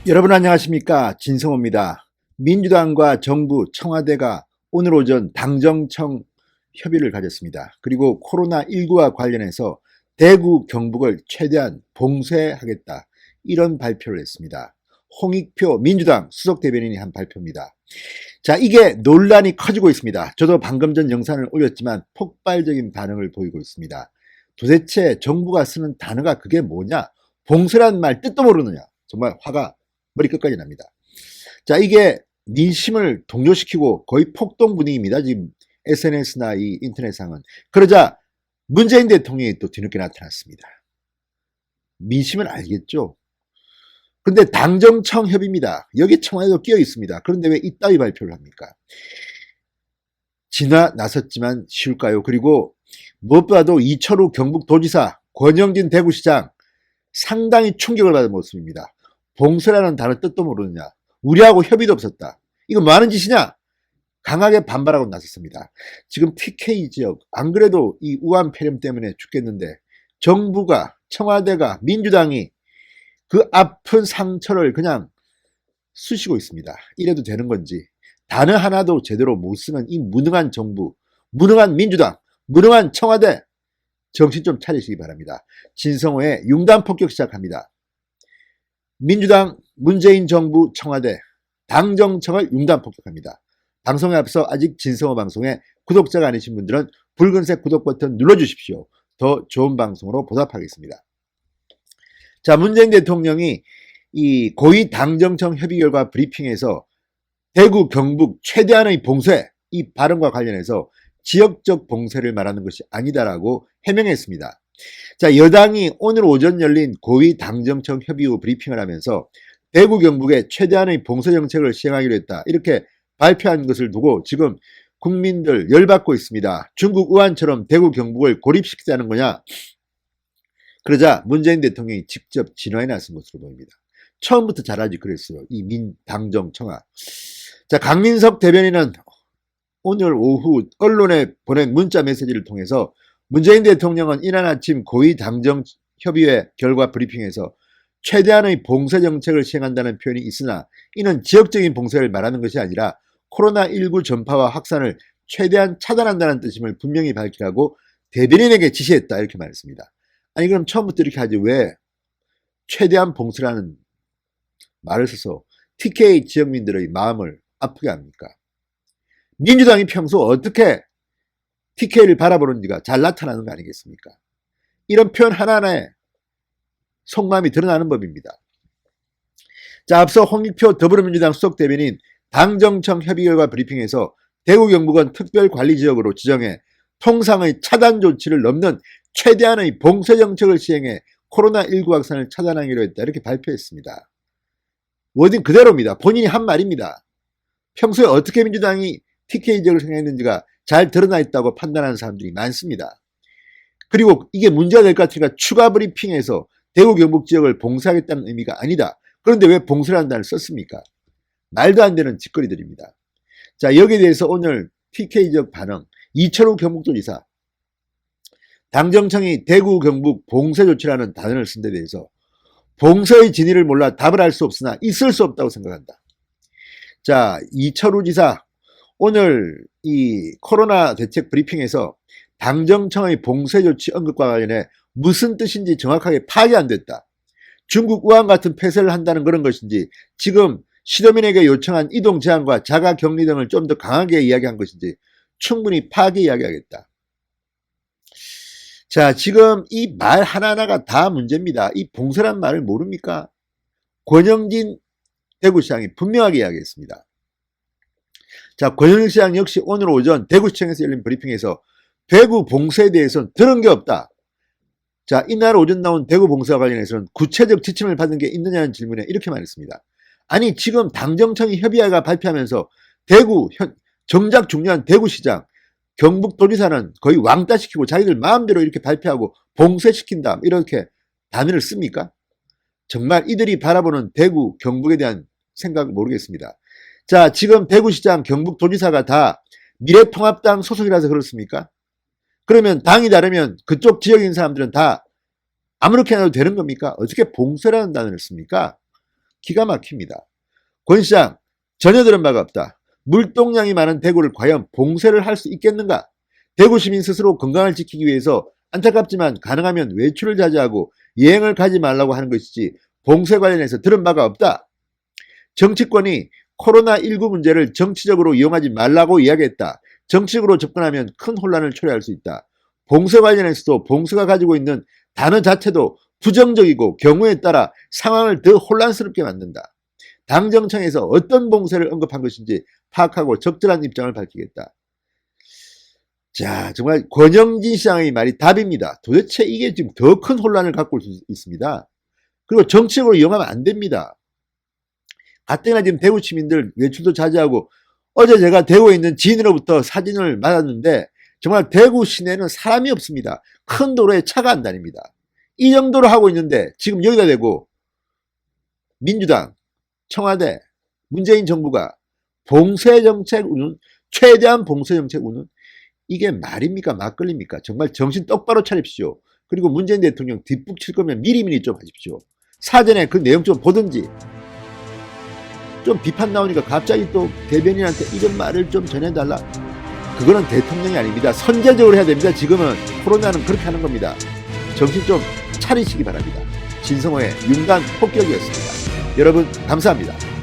여러분 안녕하십니까, 진성호입니다. 민주당과 정부, 청와대가 오늘 오전 당정청 협의를 가졌습니다. 그리고 코로나19와 관련해서 대구, 경북을 최대한 봉쇄하겠다, 이런 발표를 했습니다. 홍익표 민주당 수석대변인이 한 발표입니다. 자, 이게 논란이 커지고 있습니다. 저도 방금 전 영상을 올렸지만 폭발적인 반응을 보이고 있습니다. 도대체 정부가 쓰는 단어가 그게 뭐냐? 봉쇄란 말 뜻도 모르느냐? 정말 화가 머리 끝까지 납니다. 자, 이게 민심을 동요시키고 거의 폭동 분위기입니다. 지금 SNS나 이 인터넷상은. 그러자 문재인 대통령이 또 뒤늦게 나타났습니다. 민심은 알겠죠? 근데 당정청 협의입니다. 여기 청와대도 끼어 있습니다. 그런데 왜 이따위 발표를 합니까? 지나 나섰지만 쉬울까요? 그리고 무엇보다도 이철우 경북도지사, 권영진 대구시장 상당히 충격을 받은 모습입니다. 봉쇄라는 단어 뜻도 모르느냐, 우리하고 협의도 없었다, 이거 뭐 하는 짓이냐, 강하게 반발하고 나섰습니다. 지금 TK 지역 안 그래도 이 우한 폐렴 때문에 죽겠는데 정부가, 청와대가, 민주당이 그 아픈 상처를 그냥 쑤시고 있습니다. 이래도 되는 건지, 단어 하나도 제대로 못 쓰는 이 무능한 정부, 무능한 민주당, 무능한 청와대, 정신 좀 차리시기 바랍니다. 진성호의 융단 폭격 시작합니다. 민주당, 문재인 정부, 청와대, 당정청을 융단 폭격합니다. 방송에 앞서 아직 진성호 방송에 구독자가 아니신 분들은 붉은색 구독 버튼 눌러주십시오. 더 좋은 방송으로 보답하겠습니다. 자, 문재인 대통령이 이 고위 당정청 협의 결과 브리핑에서 대구, 경북 최대한의 봉쇄, 이 발언과 관련해서 지역적 봉쇄를 말하는 것이 아니다라고 해명했습니다. 자, 여당이 오늘 오전 열린 고위 당정청 협의 후 브리핑을 하면서 대구, 경북에 최대한의 봉쇄 정책을 시행하기로 했다, 이렇게 발표한 것을 두고 지금 국민들 열받고 있습니다. 중국 우한처럼 대구, 경북을 고립시키자는 거냐? 그러자 문재인 대통령이 직접 진화해 나선 것으로 보입니다. 처음부터 잘하지 그랬어요, 이 당정청아. 자, 강민석 대변인은 오늘 오후 언론에 보낸 문자 메시지를 통해서 문재인 대통령은 이날 아침 고위 당정 협의회 결과 브리핑에서 최대한의 봉쇄 정책을 시행한다는 표현이 있으나 이는 지역적인 봉쇄를 말하는 것이 아니라 코로나19 전파와 확산을 최대한 차단한다는 뜻임을 분명히 밝히라고 대변인에게 지시했다, 이렇게 말했습니다. 아니 그럼 처음부터 이렇게 하지 왜 최대한 봉쇄라는 말을 써서 TK 지역민들의 마음을 아프게 합니까? 민주당이 평소 어떻게 TK를 바라보는지가 잘 나타나는 거 아니겠습니까? 이런 표현 하나하나에 속마음이 드러나는 법입니다. 자, 앞서 홍익표 더불어민주당 수석대변인 당정청 협의 결과 브리핑에서 대구, 경북은 특별관리지역으로 지정해 통상의 차단 조치를 넘는 최대한의 봉쇄 정책을 시행해 코로나19 확산을 차단하기로 했다, 이렇게 발표했습니다. 워딩 그대로입니다. 본인이 한 말입니다. 평소에 어떻게 민주당이 TK 지역을 생각했는지가 잘 드러나 있다고 판단하는 사람들이 많습니다. 그리고 이게 문제가 될 것 같으니까 추가 브리핑에서 대구, 경북 지역을 봉쇄하겠다는 의미가 아니다, 그런데 왜 봉쇄라는 단어를 썼습니까? 말도 안 되는 짓거리들입니다. 자, 여기에 대해서 오늘 TK 지역 반응, 이철우 경북도지사, 당정청이 대구, 경북 봉쇄 조치라는 단어를 쓴 데 대해서 봉쇄의 진위를 몰라 답을 할 수 없으나 있을 수 없다고 생각한다. 자, 이철우 지사 오늘 이 코로나 대책 브리핑에서 당정청의 봉쇄 조치 언급과 관련해 무슨 뜻인지 정확하게 파악이 안 됐다. 중국 우한 같은 폐쇄를 한다는 그런 것인지, 지금 시도민에게 요청한 이동 제한과 자가 격리 등을 좀 더 강하게 이야기한 것인지 충분히 파악해 이야기하겠다. 자, 지금 이 말 하나하나가 다 문제입니다. 이 봉쇄란 말을 모릅니까? 권영진 대구시장이 분명하게 이야기했습니다. 자, 권영진 시장 역시 오늘 오전 대구시청에서 열린 브리핑에서 대구 봉쇄에 대해서는 들은 게 없다. 자, 이날 오전 나온 대구 봉쇄와 관련해서는 구체적 지침을 받은 게 있느냐는 질문에 이렇게 말했습니다. 아니 지금 당정청이 협의회가 발표하면서 대구, 정작 중요한 대구시장, 경북도지사는 거의 왕따시키고 자기들 마음대로 이렇게 발표하고 봉쇄시킨다, 이렇게 단어를 씁니까? 정말 이들이 바라보는 대구, 경북에 대한 생각 모르겠습니다. 자, 지금 대구시장, 경북도지사가 다 미래통합당 소속이라서 그렇습니까? 그러면 당이 다르면 그쪽 지역에 있는 사람들은 다 아무렇게나 해도 되는 겁니까? 어떻게 봉쇄라는 단어를 씁니까? 기가 막힙니다. 권 시장 전혀 들은 바가 없다. 물동량이 많은 대구를 과연 봉쇄를 할 수 있겠는가? 대구 시민 스스로 건강을 지키기 위해서 안타깝지만 가능하면 외출을 자제하고 여행을 가지 말라고 하는 것이지 봉쇄 관련해서 들은 바가 없다. 정치권이 코로나19 문제를 정치적으로 이용하지 말라고 이야기했다. 정치적으로 접근하면 큰 혼란을 초래할 수 있다. 봉쇄 관련해서도 봉쇄가 가지고 있는 단어 자체도 부정적이고 경우에 따라 상황을 더 혼란스럽게 만든다. 당정청에서 어떤 봉쇄를 언급한 것인지 파악하고 적절한 입장을 밝히겠다. 자, 정말 권영진 시장의 말이 답입니다. 도대체 이게 지금 더 큰 혼란을 갖고 올 수 있습니다. 그리고 정치적으로 이용하면 안 됩니다. 가뜩이나 지금 대구 시민들 외출도 자제하고, 어제 제가 대구에 있는 지인으로부터 사진을 받았는데 정말 대구 시내는 사람이 없습니다. 큰 도로에 차가 안 다닙니다. 이 정도로 하고 있는데 지금 여기다 대고 민주당, 청와대, 문재인 정부가 봉쇄 정책 우는, 최대한 봉쇄 정책 우는, 이게 말입니까? 막걸리입니까? 정말 정신 똑바로 차립시오. 그리고 문재인 대통령 뒷북 칠 거면 미리미리 좀 하십시오. 사전에 그 내용 좀 보든지. 좀 비판 나오니까 갑자기 또 대변인한테 이런 말을 좀 전해달라. 그거는 대통령이 아닙니다. 선제적으로 해야 됩니다. 지금은 코로나는 그렇게 하는 겁니다. 정신 좀 차리시기 바랍니다. 진성호의 윤단 폭격이었습니다. 여러분 감사합니다.